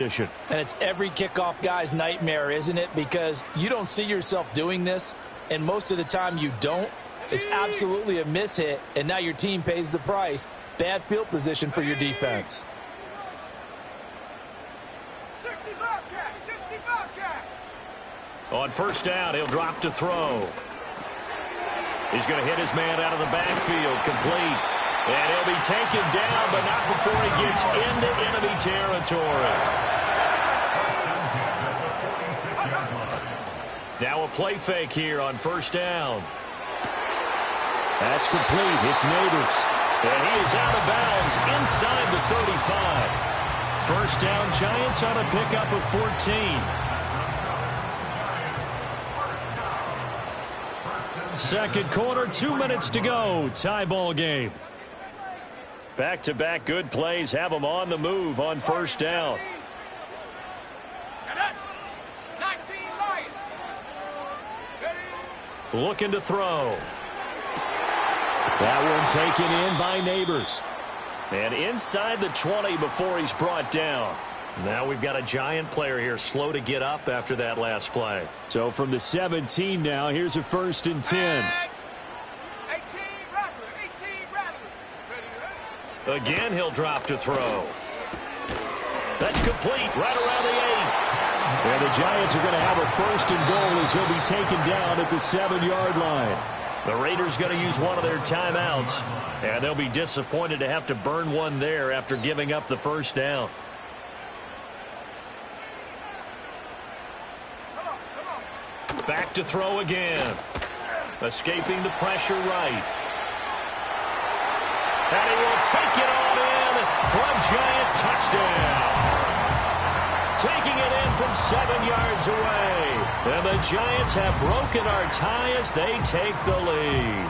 And it's every kickoff guy's nightmare, isn't it? Because you don't see yourself doing this, and most of the time you don't. It's absolutely a mishit, and now your team pays the price. Bad field position for your defense. 60 Bobcat, 60 Bobcat. On first down, he'll drop to throw. He's going to hit his man out of the backfield, complete. And he'll be taken down, but not before he gets into enemy territory. Now a play fake here on first down. That's complete. It's Neighbors. And he is out of bounds inside the 35. First down, Giants on a pickup of 14. Second quarter, 2 minutes to go. Tie ball game. Back-to-back good plays have them on the move on first down. 19 Lions. Looking to throw. That one taken in by Neighbors. And inside the 20 before he's brought down. Now we've got a Giant player here slow to get up after that last play. So from the 17 now, here's a 1st and 10. 18 Rattler. Again, he'll drop to throw. That's complete right around the 8. And the Giants are going to have a 1st and goal as he'll be taken down at the 7-yard line. The Raiders going to use one of their timeouts, and they'll be disappointed to have to burn one there after giving up the first down. Back to throw again. Escaping the pressure right. And he will take it on in for a Giant touchdown. Taking it in from 7 yards away. And the Giants have broken our tie as they take the lead.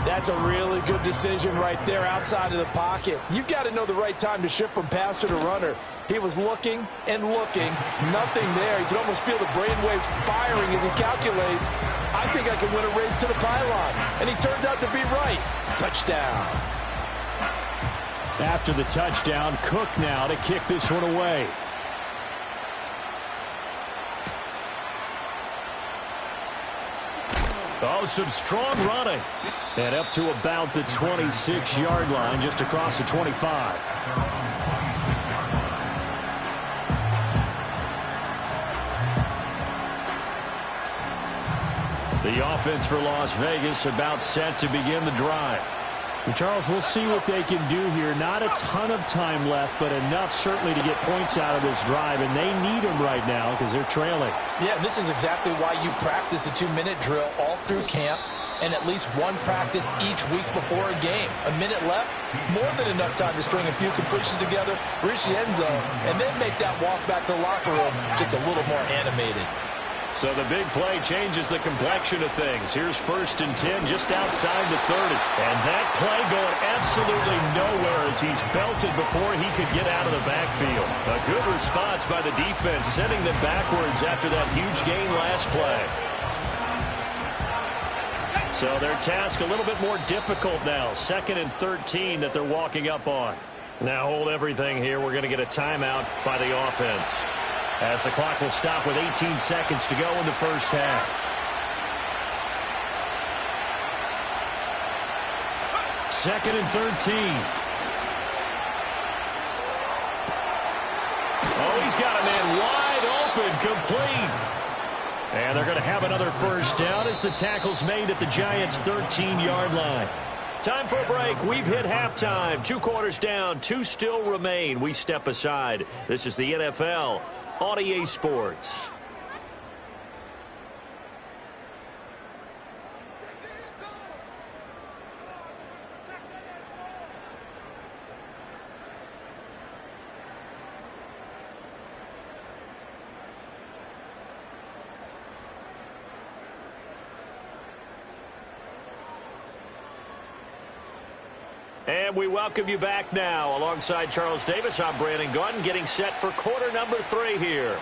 That's a really good decision right there outside of the pocket. You've got to know the right time to shift from passer to runner. He was looking and looking. Nothing there. You can almost feel the brainwaves firing as he calculates, I think I can win a race to the pylon. And he turns out to be right. Touchdown. After the touchdown, Cook now to kick this one away. Oh, some strong running. And up to about the 26-yard line, just across the 25. The offense for Las Vegas about set to begin the drive. And Charles, we'll see what they can do here. Not a ton of time left, but enough certainly to get points out of this drive, and they need them right now because they're trailing. Yeah, this is exactly why you practice a 2-minute drill all through camp and at least one practice each week before a game. A minute left, more than enough time to string a few completions together, reach the end zone, and then make that walk back to the locker room just a little more animated. So the big play changes the complexion of things. Here's 1st and 10 just outside the 30. And that play going absolutely nowhere as he's belted before he could get out of the backfield. A good response by the defense, sending them backwards after that huge gain last play. So their task a little bit more difficult now. 2nd and 13 that they're walking up on. Now hold everything here. We're going to get a timeout by the offense, as the clock will stop with 18 seconds to go in the first half. Second and 13. Oh, he's got a man wide open, complete. And they're going to have another first down as the tackle's made at the Giants' 13-yard line. Time for a break. We've hit halftime. 2 quarters down, 2 still remain. We step aside. This is the NFL on EA Sports. And we welcome you back now. Alongside Charles Davis, I'm Brandon Gaudin, getting set for quarter number 3 here.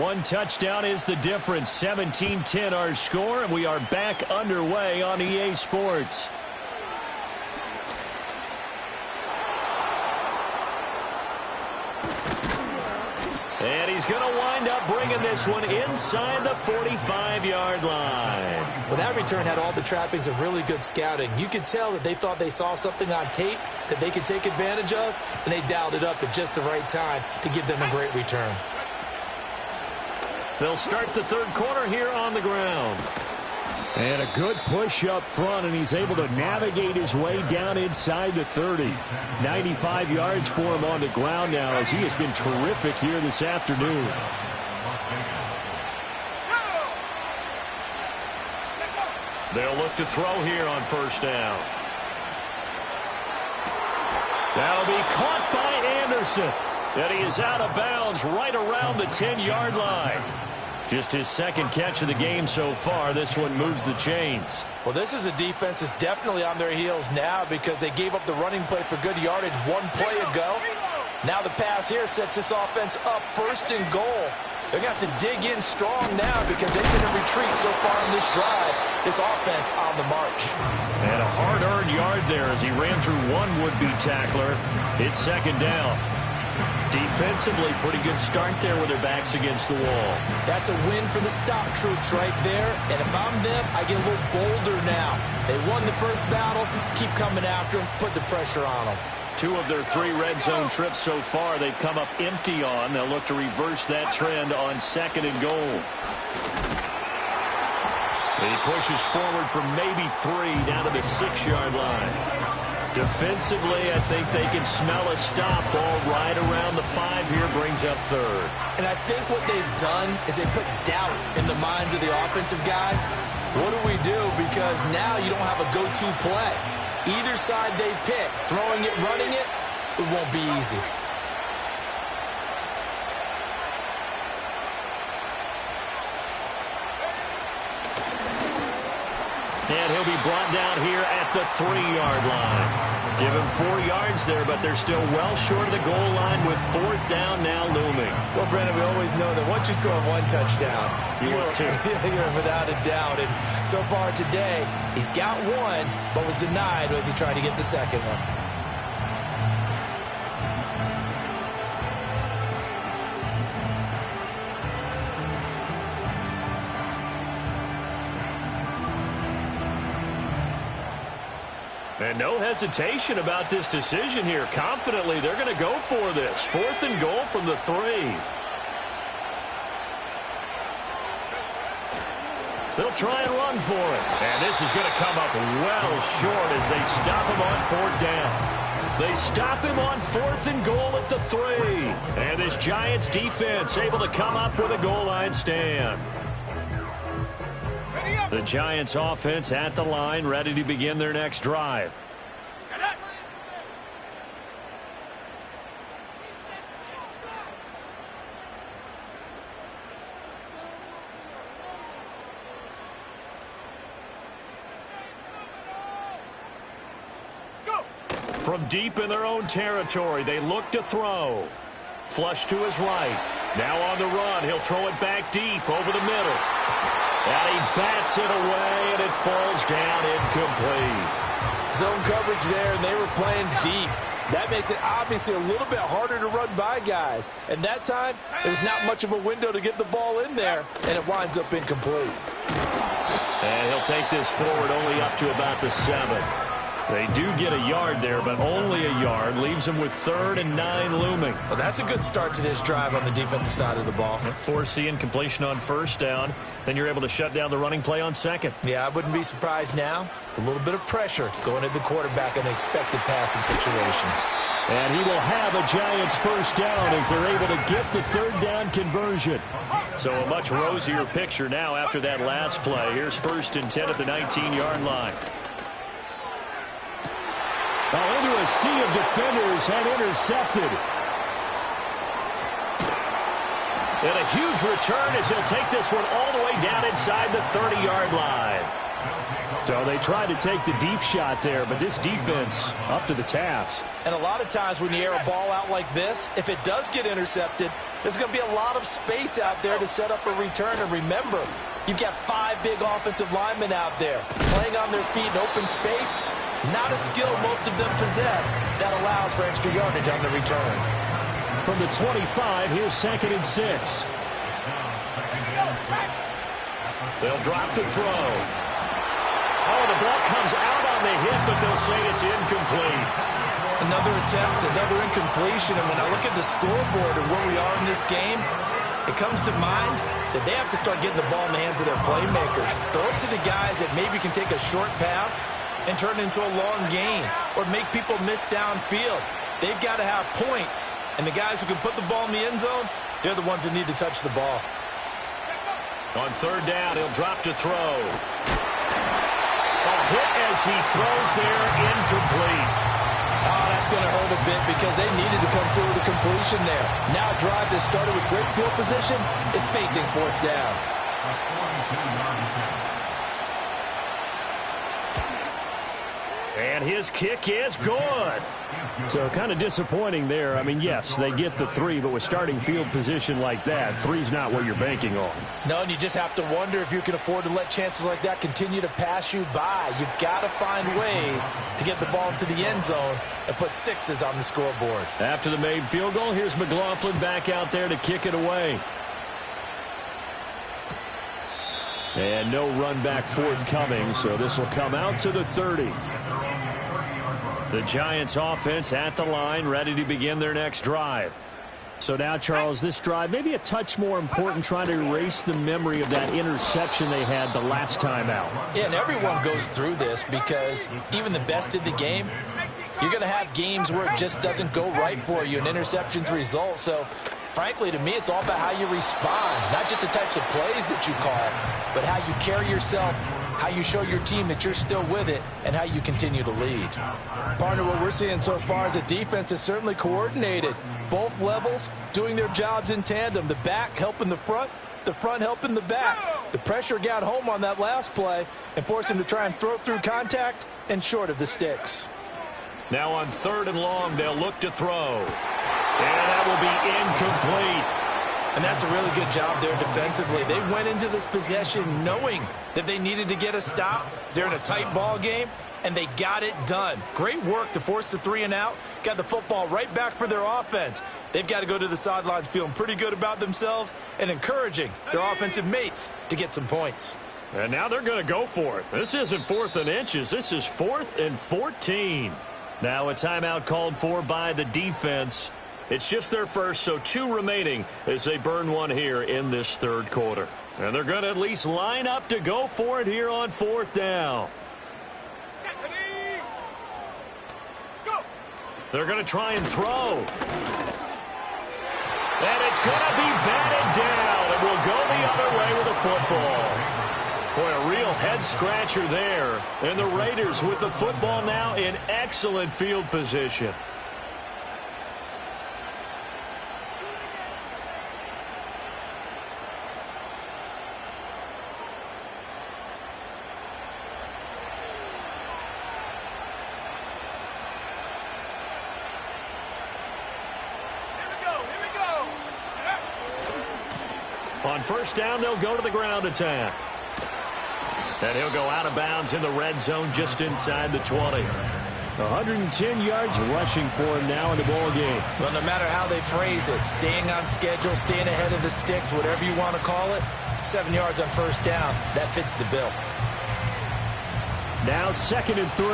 One touchdown is the difference. 17-10 our score, and we are back underway on EA Sports. And he's going to wind up bringing this one inside the 45-yard line. Well, that return had all the trappings of really good scouting. You could tell that they thought they saw something on tape that they could take advantage of, and they dialed it up at just the right time to give them a great return. They'll start the third quarter here on the ground. And a good push up front, and he's able to navigate his way down inside the 30. 95 yards for him on the ground now, as he has been terrific here this afternoon. They'll look to throw here on first down. That'll be caught by Anderson. And he is out of bounds right around the 10-yard line. Just his second catch of the game so far. This one moves the chains. Well, this is a defense that's definitely on their heels now because they gave up the running play for good yardage one play ago. Now the pass here sets this offense up first and goal. They're going to have to dig in strong now because they've been in retreat so far in this drive. This offense on the march. And a hard-earned yard there as he ran through one would-be tackler. It's second down. Defensively, pretty good start there with their backs against the wall. That's a win for the stop troops right there. And if I'm them, I get a little bolder now. They won the first battle. Keep coming after them. Put the pressure on them. 2 of their 3 red zone trips so far they've come up empty on. They'll look to reverse that trend on second and goal. He pushes forward for maybe 3 down to the 6-yard line. Defensively, I think they can smell a stop. Ball right around the 5 here, brings up third. And I think what they've done is they put doubt in the minds of the offensive guys. What do we do? Because now you don't have a go-to play. Either side they pick, throwing it, running it, it won't be easy. And he'll be brought down here at the 3-yard line. Give him 4 yards there, but they're still well short of the goal line with 4th down now looming. Well, Brandon, we always know that once you score 1 touchdown, you're without a doubt. And so far today, he's got 1, but was denied as he tried to get the second one. And no hesitation about this decision here. Confidently, they're going to go for this. 4th and goal from the 3. They'll try and run for it. And this is going to come up well short as they stop him on 4th down. They stop him on 4th and goal at the 3. And this Giants defense able to come up with a goal line stand. The Giants offense at the line, ready to begin their next drive. From deep in their own territory, they look to throw. Flush to his right. Now on the run, he'll throw it back deep over the middle. And he bats it away, and it falls down incomplete. Zone coverage there, and they were playing deep. That makes it obviously a little bit harder to run by guys. And that time, there's not much of a window to get the ball in there, and it winds up incomplete. And he'll take this forward only up to about the 7. They do get a yard there, but only a yard. Leaves them with 3rd and 9 looming. Well, that's a good start to this drive on the defensive side of the ball. Force the incompletion on 1st down. Then you're able to shut down the running play on 2nd. Yeah, I wouldn't be surprised now. A little bit of pressure going at the quarterback in an expected passing situation. And he will have a Giants 1st down as they're able to get the 3rd down conversion. So a much rosier picture now after that last play. Here's 1st and 10 at the 19-yard line. Into a sea of defenders and intercepted. And a huge return as he'll take this one all the way down inside the 30-yard line. So they tried to take the deep shot there, but this defense up to the task. And a lot of times when you air a ball out like this, if it does get intercepted, there's going to be a lot of space out there to set up a return. And remember, you've got 5 big offensive linemen out there playing on their feet in open space. Not a skill most of them possess that allows for extra yardage on the return. From the 25, here's 2nd and 6. They'll drop to throw. Oh, the ball comes out on the hit, but they'll say it's incomplete. Another attempt, another incompletion, and when I look at the scoreboard and where we are in this game, it comes to mind that they have to start getting the ball in the hands of their playmakers. Throw it to the guys that maybe can take a short pass and turn it into a long gain or make people miss downfield. They've got to have points, and the guys who can put the ball in the end zone, they're the ones that need to touch the ball. On 3rd down, he'll drop to throw. A hit as he throws there, incomplete. Oh, that's going to hurt a bit because they needed to come through with a completion there. Now a drive that started with great field position is facing 4th down. And his kick is good. So kind of disappointing there. I mean, yes, they get the 3, but with starting field position like that, 3's not what you're banking on. No, and you just have to wonder if you can afford to let chances like that continue to pass you by. You've got to find ways to get the ball into the end zone and put 6s on the scoreboard. After the made field goal, here's McLaughlin back out there to kick it away. And no run back forthcoming, so this will come out to the 30. The Giants offense at the line, ready to begin their next drive. So now, Charles, this drive maybe a touch more important, trying to erase the memory of that interception they had the last time out. Yeah, and everyone goes through this because even the best in the game, you're going to have games where it just doesn't go right for you, and interceptions result. So, frankly, to me, it's all about how you respond, not just the types of plays that you call, but how you carry yourself, how you show your team that you're still with it, and how you continue to lead. Partner, what we're seeing so far is a defense is certainly coordinated. Both levels doing their jobs in tandem. The back helping the front helping the back. The pressure got home on that last play and forced him to try and throw through contact and short of the sticks. Now on 3rd and long, they'll look to throw. And that will be incomplete. And that's a really good job there defensively. They went into this possession knowing that they needed to get a stop. They're in a tight ball game, and they got it done. Great work to force the 3 and out. Got the football right back for their offense. They've got to go to the sidelines feeling pretty good about themselves and encouraging their offensive mates to get some points. And now they're going to go for it. This isn't 4th and inches. This is 4th and 14. Now a timeout called for by the defense. It's just their first, so 2 remaining as they burn one here in this 3rd quarter. And they're going to at least line up to go for it here on 4th down. They're going to try and throw. And it's going to be batted down. It will go the other way with the football. Boy, a real head-scratcher there. And the Raiders with the football now in excellent field position. On 1st down, they'll go to the ground attack. And he'll go out of bounds in the red zone just inside the 20. 110 yards rushing for him now in the ball game. Well, no matter how they phrase it, staying on schedule, staying ahead of the sticks, whatever you want to call it, 7 yards on 1st down, that fits the bill. Now 2nd and 3.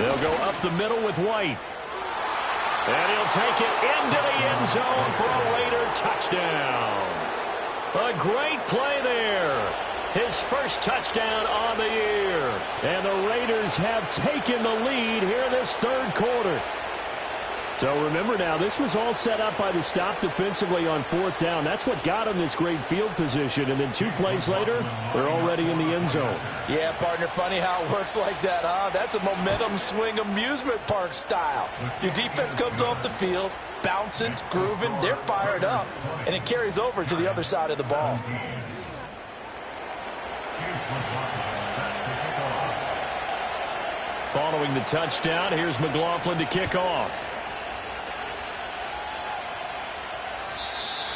They'll go up the middle with White. And he'll take it into the end zone for a Raider touchdown. A great play there. His first touchdown on the year. And the Raiders have taken the lead here in this 3rd quarter. So remember now, this was all set up by the stop defensively on 4th down. That's what got them this great field position. And then 2 plays later, they're already in the end zone. Yeah, partner, funny how it works like that, huh? That's a momentum swing amusement park style. Your defense comes off the field, bouncing, grooving, they're fired up, and it carries over to the other side of the ball. Following the touchdown, here's McLaughlin to kick off.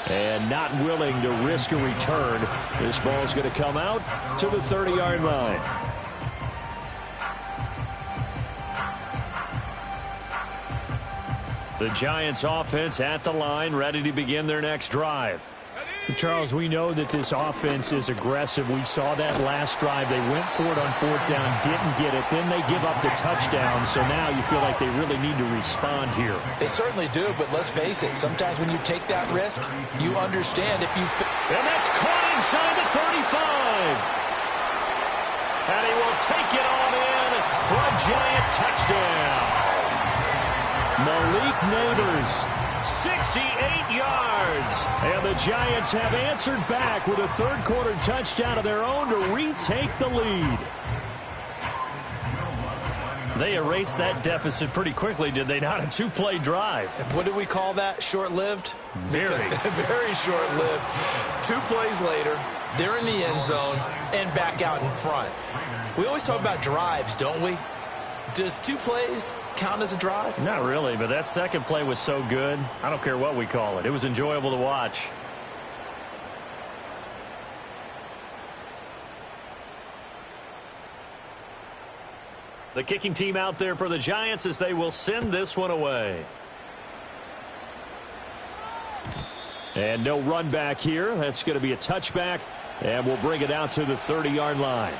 And not willing to risk a return. This ball's going to come out to the 30-yard line. The Giants offense at the line, ready to begin their next drive. Charles, we know that this offense is aggressive. We saw that last drive. They went for it on fourth down, didn't get it. Then they give up the touchdown. So now you feel like they really need to respond here. They certainly do, but let's face it. Sometimes when you take that risk, you understand if you... And that's caught inside the 35. And he will take it on in for a Giant touchdown. Malik Nabers, 68 yards. And the Giants have answered back with a third-quarter touchdown of their own to retake the lead. They erased that deficit pretty quickly, did they not? A two-play drive. What do we call that? Short-lived? Very. Very short-lived. 2 plays later, they're in the end zone and back out in front. We always talk about drives, don't we? Does 2 plays count as a drive? Not really, but that second play was so good. I don't care what we call it. It was enjoyable to watch. The kicking team out there for the Giants as they will send this one away. And no run back here. That's going to be a touchback, and we'll bring it out to the 30-yard line.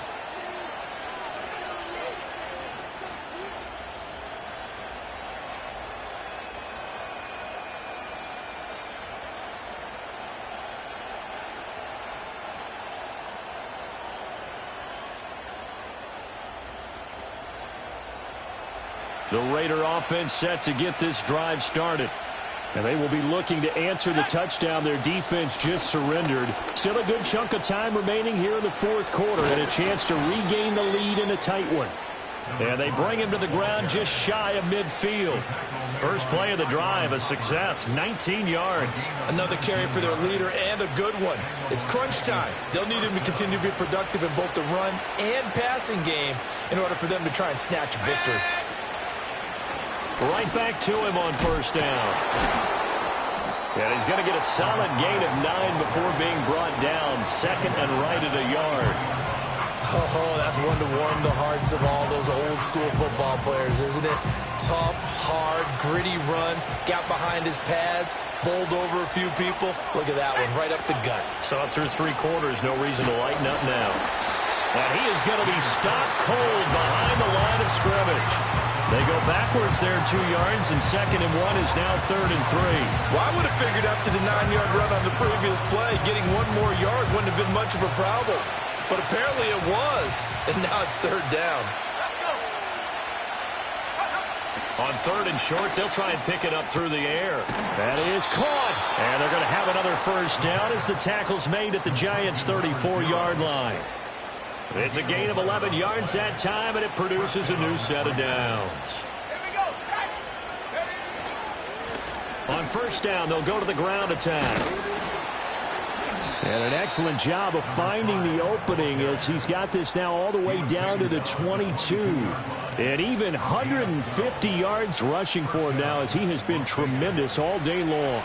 The Raider offense set to get this drive started. And they will be looking to answer the touchdown their defense just surrendered. Still a good chunk of time remaining here in the fourth quarter and a chance to regain the lead in a tight one. And they bring him to the ground just shy of midfield. First play of the drive, a success, 19 yards. Another carry for their leader and a good one. It's crunch time. They'll need him to continue to be productive in both the run and passing game in order for them to try and snatch a victory. Right back to him on first down. And he's going to get a solid gain of 9 before being brought down. Second and right at a yard. Oh, that's one to warm the hearts of all those old-school football players, isn't it? Tough, hard, gritty run. Got behind his pads, bowled over a few people. Look at that one, right up the gut. So up through 3 quarters, no reason to lighten up now. And he is going to be stopped cold behind the line of scrimmage. They go backwards there 2 yards, and second and 1 is now third and 3. Well, I would have figured after the 9-yard run on the previous play, getting 1 more yard wouldn't have been much of a problem. But apparently it was, and now it's third down. On third and short, they'll try and pick it up through the air. That is caught. And they're going to have another first down as the tackle's made at the Giants' 34-yard line. It's a gain of 11 yards that time, and it produces a new set of downs. On first down, they'll go to the ground attack. And an excellent job of finding the opening as he's got this now all the way down to the 22. And even 150 yards rushing for him now as he has been tremendous all day long.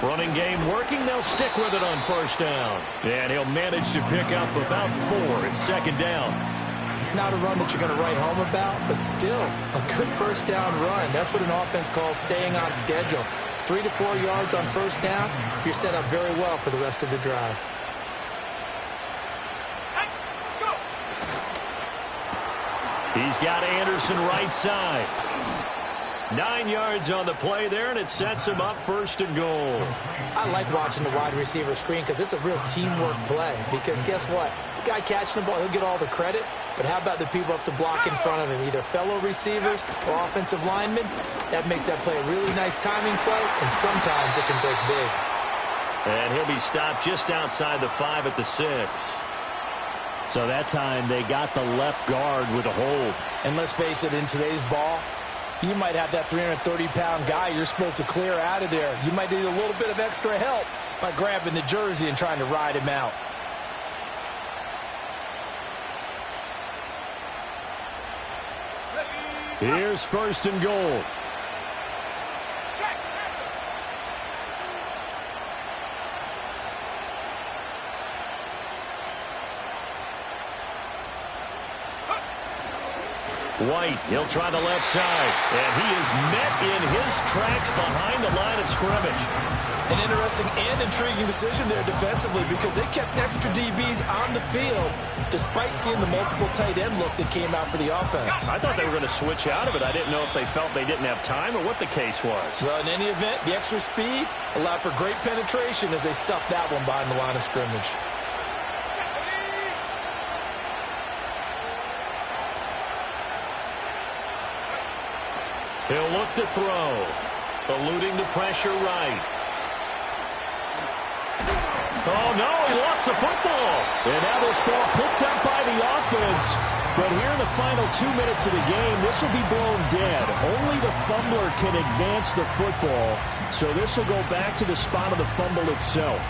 Running game working. They'll stick with it on first down. And he'll manage to pick up about 4 at second down. Not a run that you're going to write home about, but still a good first down run. That's what an offense calls staying on schedule. 3 to 4 yards on first down, you're set up very well for the rest of the drive. He's got Anderson right side. 9 yards on the play there, and it sets him up first and goal. I like watching the wide receiver screen because it's a real teamwork play. Because guess what? The guy catching the ball, he'll get all the credit. But how about the people up to block in front of him, either fellow receivers or offensive linemen? That makes that play a really nice timing play, and sometimes it can break big. And he'll be stopped just outside the 5 at the 6. So that time they got the left guard with a hold. And let's face it, in today's ball, you might have that 330-pound guy you're supposed to clear out of there. You might need a little bit of extra help by grabbing the jersey and trying to ride him out. Here's first and goal. White, he'll try the left side. And he is met in his tracks behind the line of scrimmage. An interesting and intriguing decision there defensively because they kept extra DBs on the field despite seeing the multiple tight end look that came out for the offense. I thought they were going to switch out of it. I didn't know if they felt they didn't have time or what the case was. Well, in any event, the extra speed allowed for great penetration as they stuffed that one behind the line of scrimmage. He'll look to throw. Eluding the pressure right. Oh, no, he lost the football. And now this ball picked up by the offense. But here in the final 2 minutes of the game, this will be blown dead. Only the fumbler can advance the football. So this will go back to the spot of the fumble itself.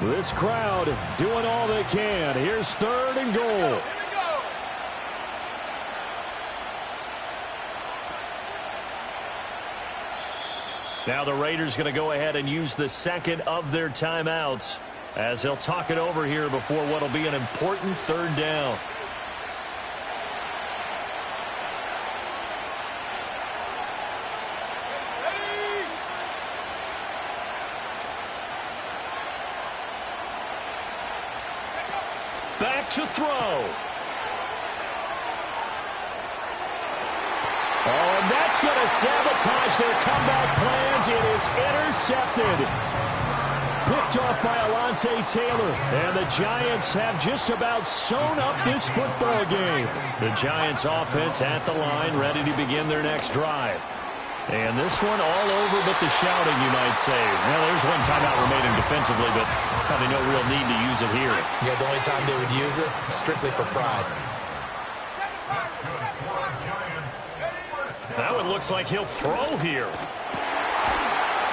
This crowd doing all they can. Here's 3rd and goal. Now the Raiders going to go ahead and use the second of their timeouts as they'll talk it over here before what will be an important 3rd down. Back to throw. Oh, and that's going to sabotage their comeback plans. It is intercepted. Picked off by Alontae Taylor. And the Giants have just about sewn up this football game. The Giants offense at the line, ready to begin their next drive. And this one all over but the shouting, you might say. Well, there's one timeout remaining defensively, but probably no real need to use it here. Yeah, the only time they would use it, strictly for pride. Now it looks like he'll throw here.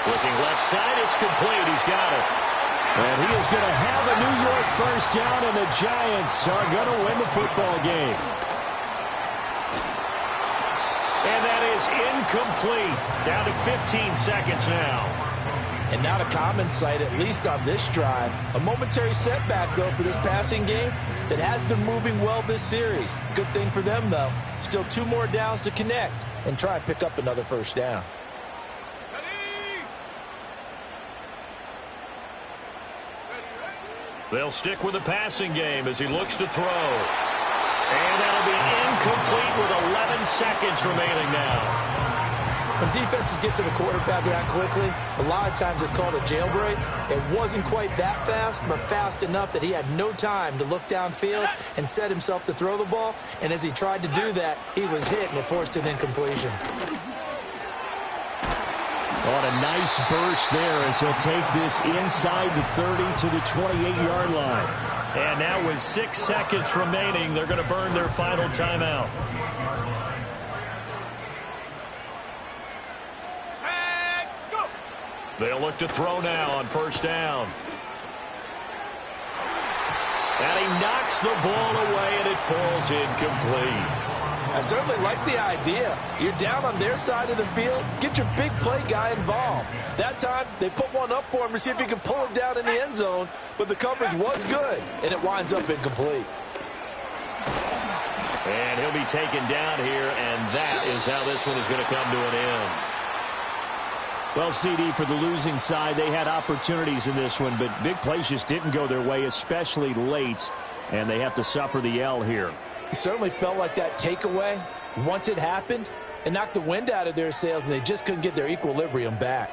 Looking left side, it's complete. He's got it. And he is going to have a New York first down, and the Giants are going to win the football game. And that is incomplete. Down to 15 seconds now. And not a common sight, at least on this drive. A momentary setback, though, for this passing game that has been moving well this series. Good thing for them, though. Still 2 more downs to connect and try and pick up another first down. They'll stick with the passing game as he looks to throw. And that'll be incomplete with 11 seconds remaining now. When defenses get to the quarterback that quickly, a lot of times it's called a jailbreak. It wasn't quite that fast, but fast enough that he had no time to look downfield and set himself to throw the ball. And as he tried to do that, he was hit, and it forced an incompletion. On a nice burst there as he'll take this inside the 30 to the 28-yard line. And now with 6 seconds remaining, they're going to burn their final timeout. They'll look to throw now on first down. And he knocks the ball away, and it falls incomplete. I certainly like the idea. You're down on their side of the field. Get your big play guy involved. That time, they put one up for him to see if he can pull it down in the end zone. But the coverage was good, and it winds up incomplete. And he'll be taken down here, and that is how this one is going to come to an end. Well, CD, for the losing side, they had opportunities in this one, but big plays just didn't go their way, especially late, and they have to suffer the L here. It certainly felt like that takeaway, once it happened, it knocked the wind out of their sails, and they just couldn't get their equilibrium back.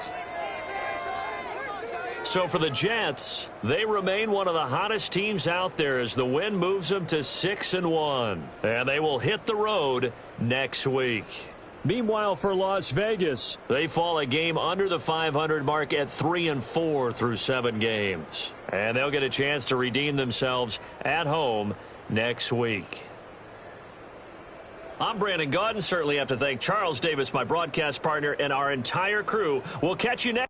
So for the Jets, they remain one of the hottest teams out there as the win moves them to 6-1. And they will hit the road next week. Meanwhile, for Las Vegas, they fall a game under the 500 mark at 3-4 through 7 games. And they'll get a chance to redeem themselves at home next week. I'm Brandon Gaudin. Certainly have to thank Charles Davis, my broadcast partner, and our entire crew. We'll catch you next.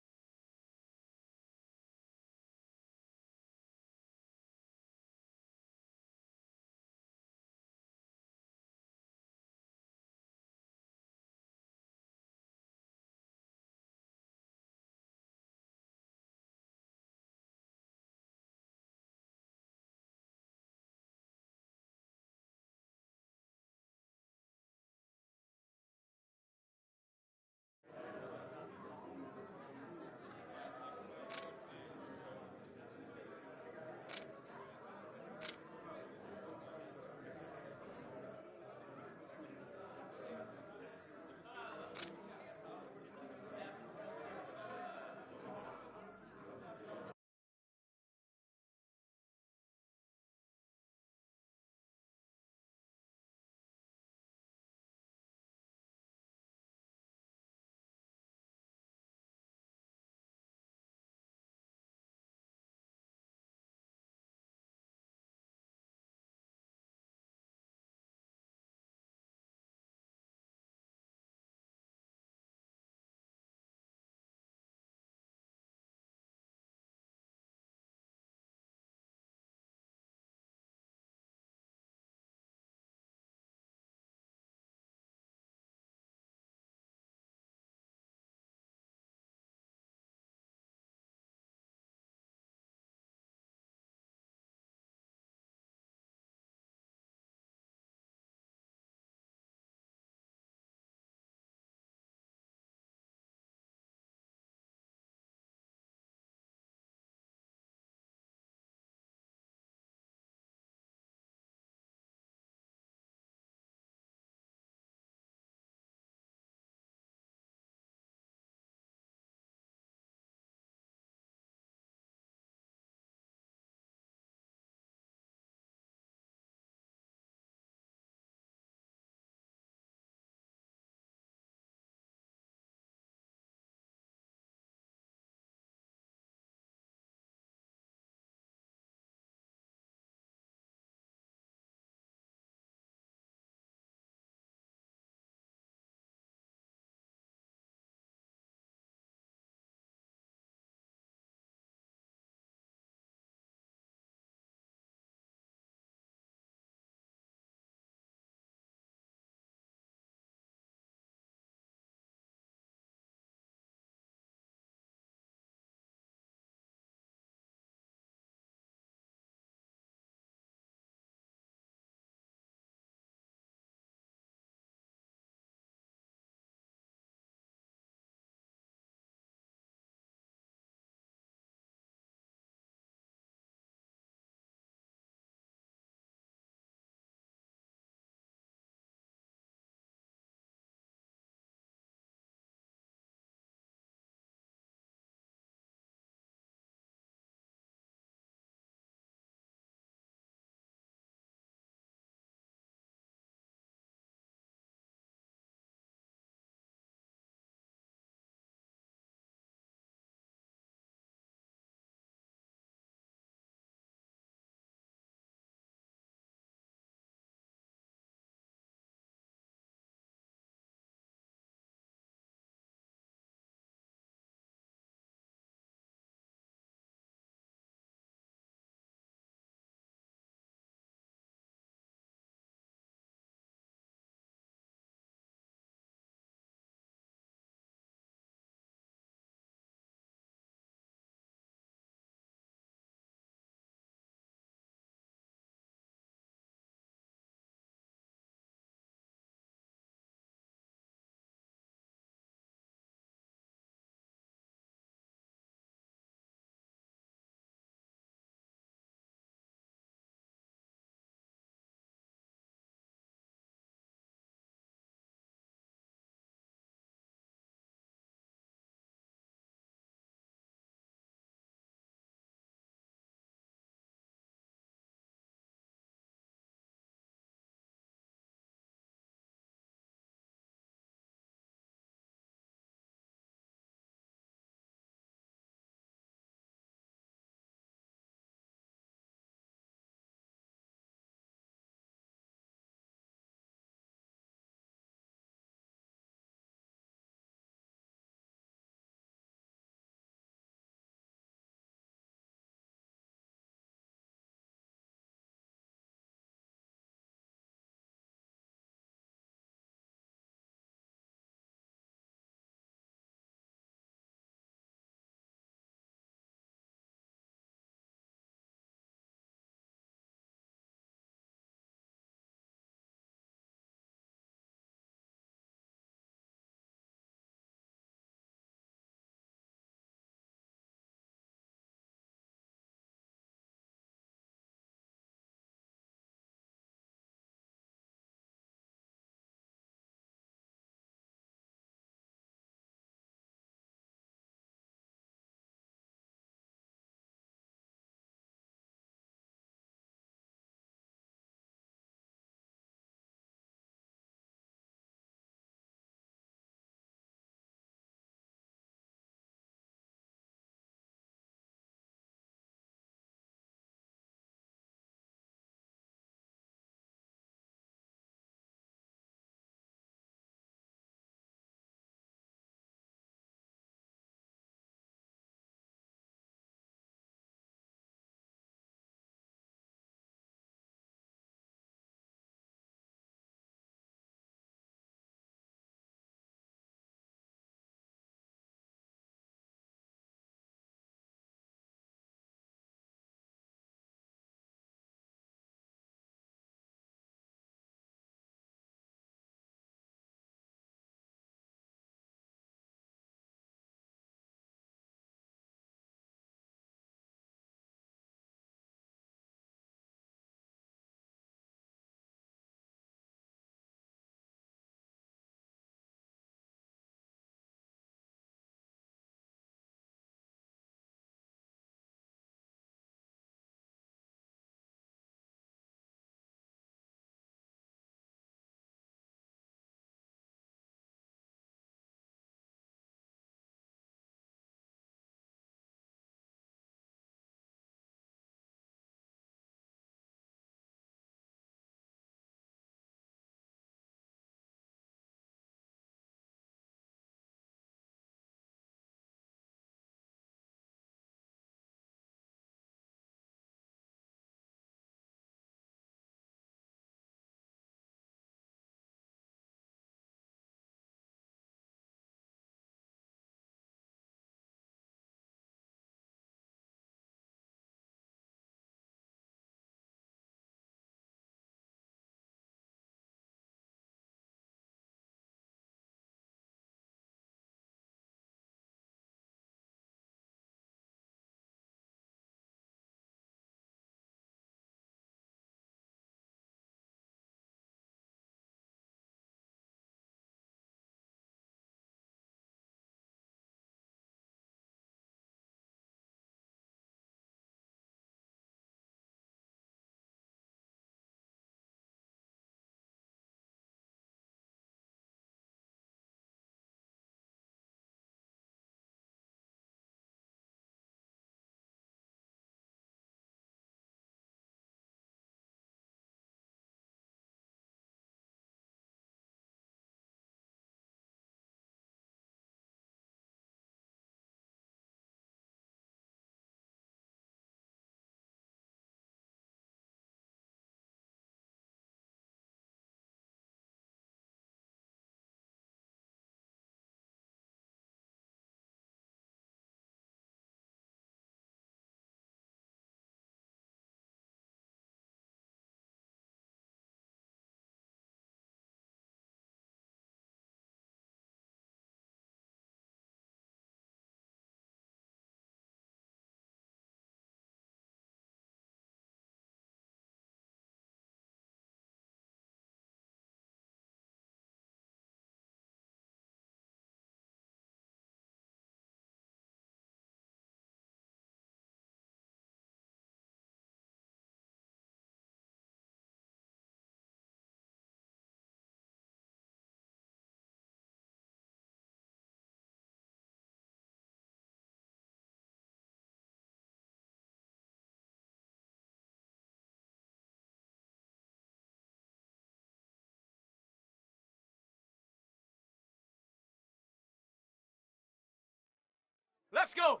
go.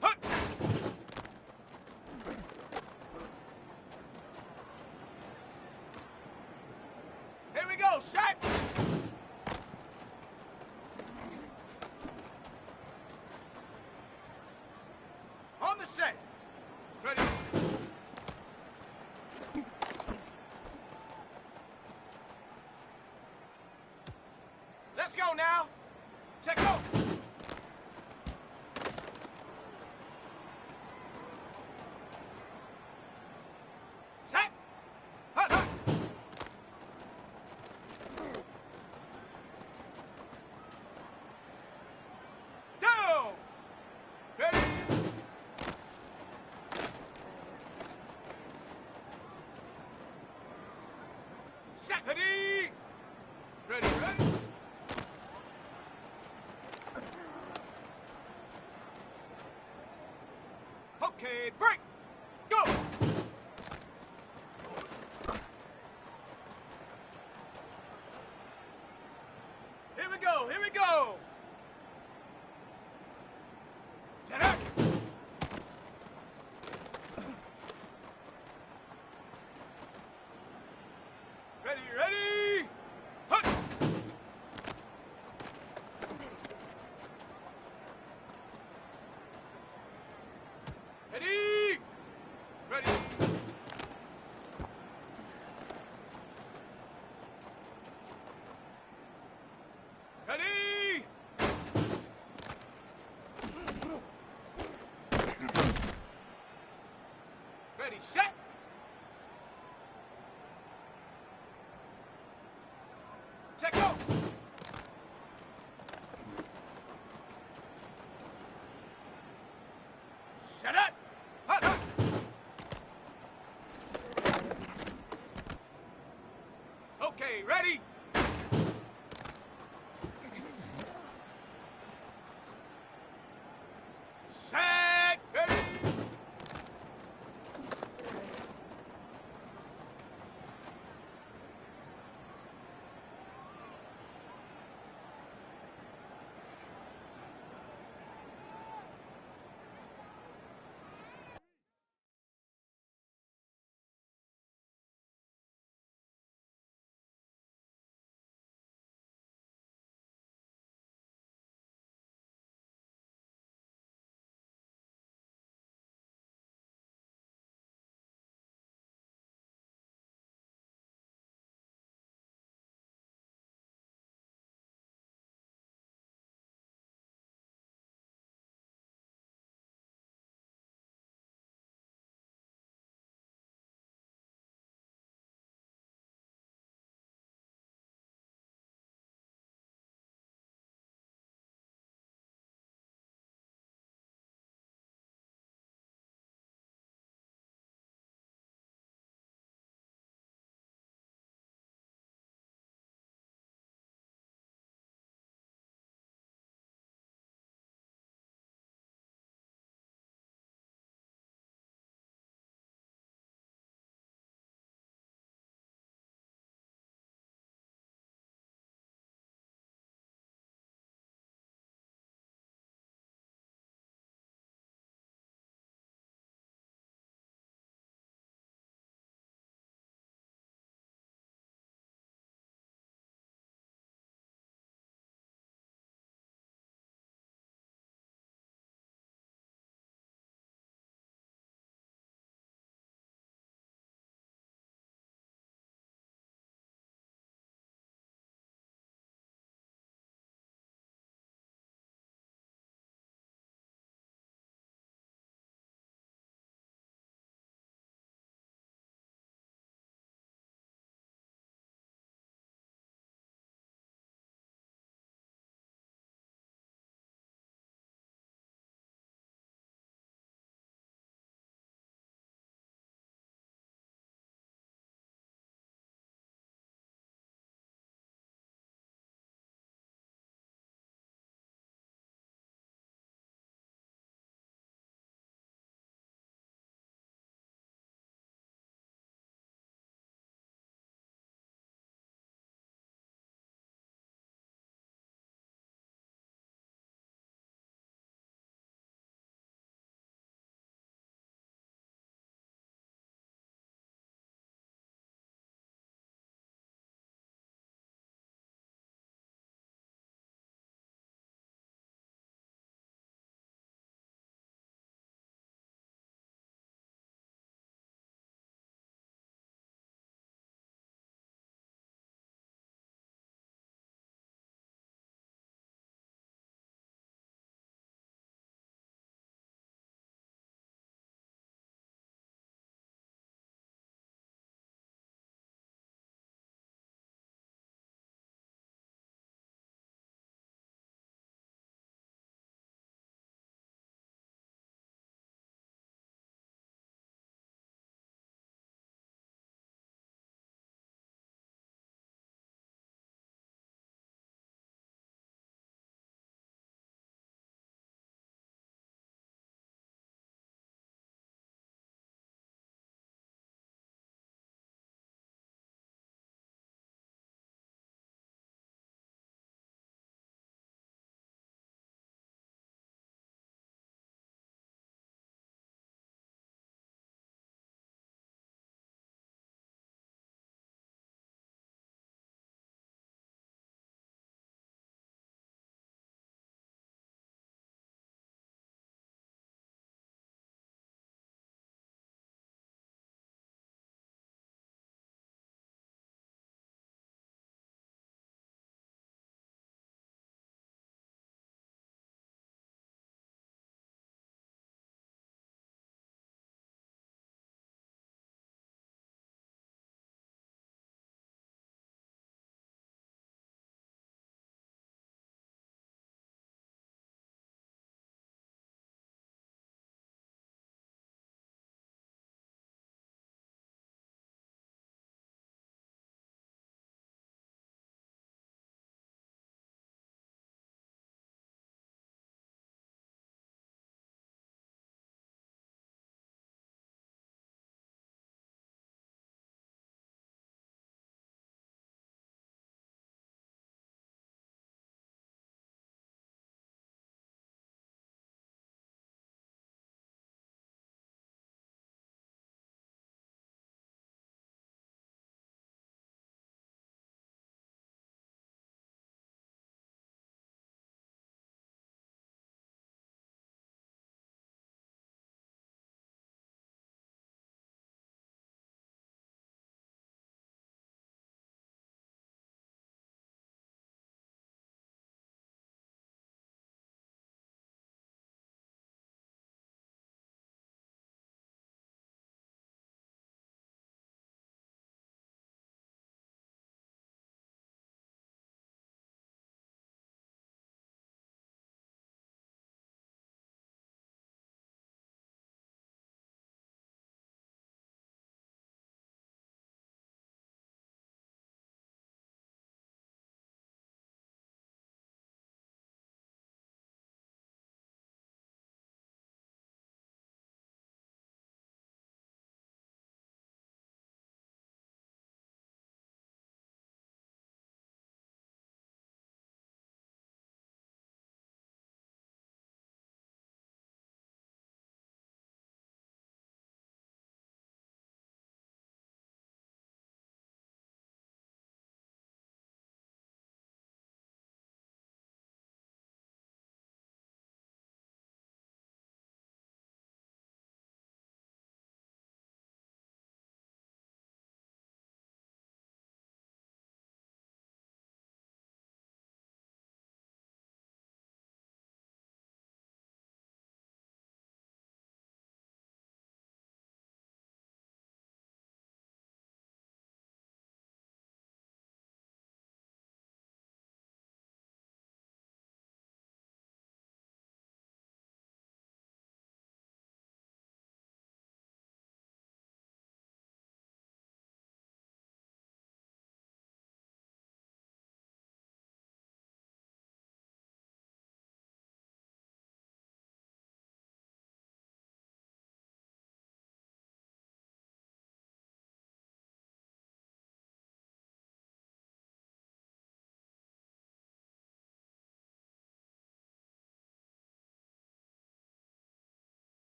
Hut. Here we go. Set. On the set. Ready. Let's go now. Check go. Set. Hut, hut. Down. Ready. Set. Ready. Ready, ready. Okay, break. Go. Here we go. Here we go. Set up. Ready, ready. Hut. Ready. Ready. Ready. Ready, set. Check go.